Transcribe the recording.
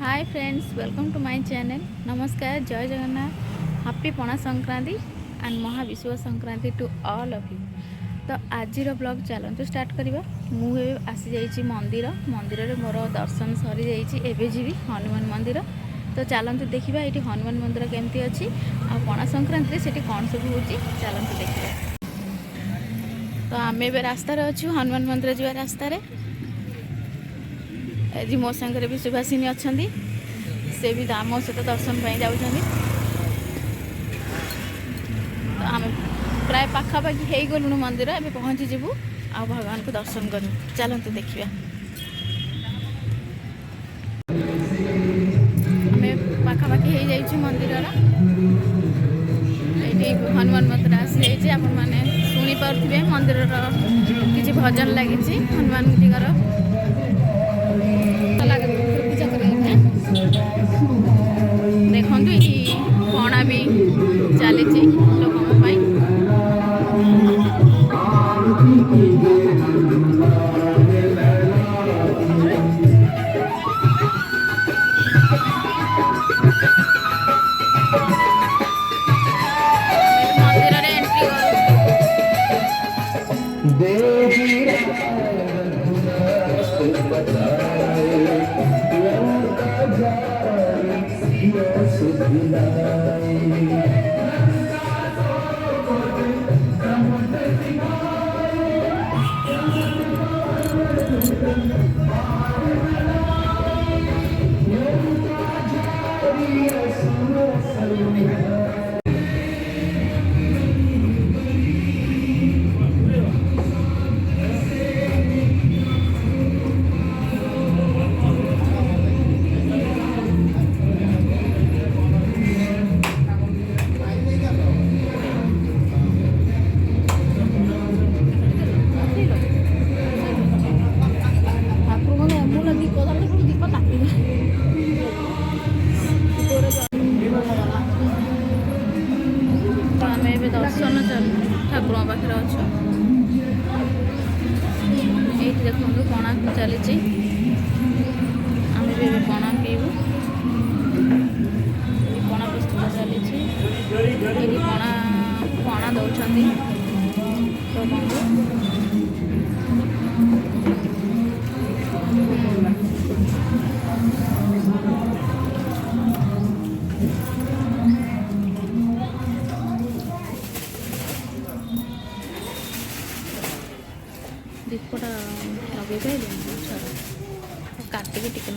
Hi friends, welcome to my channel. नमस्कार, जय Jagannath, happy Pana Sankranti and Mahavishuva Sankranti to all of you. तो आज ब्लॉग चलते स्टार्ट करवा। मुझे आसी जाइए मंदिर रे मोर दर्शन सरी जाइए। एवं जी हनुमान मंदिर। तो चलते देखा ये हनुमान मंदिर केमती अच्छी आ पणा संक्रांति से कौन सब हो चलते देखा। तो आम ए रास्तार अच्छु हनुमान मंदिर जा रास्तार। आज मो सागर भी सुभाषिनी अच्छा से भी आम सहित दर्शन पर जाऊँ। तो आम प्राय पाखापाखि हो गलुणु मंदिर। एवं पहुँची जीवु आ भगवान को दर्शन करूँ। चलते देखिए। आम पाखापाखि हो जाइए मंदिर। ये हनुमान मंदिर आसी जाइए। आप शुणी पारे मंदिर किसी भजन लगी हनुमान जी पूजा कर देखु। ये पणा भी चली लोक मंदिर दर्शन ठाकुर पाखे अच्छे। ये देखो पणा चली आम भी पणा पीबू। पणा प्रस्तुत चली पणा पणा दौरान दीपटा लगे काटिक टिके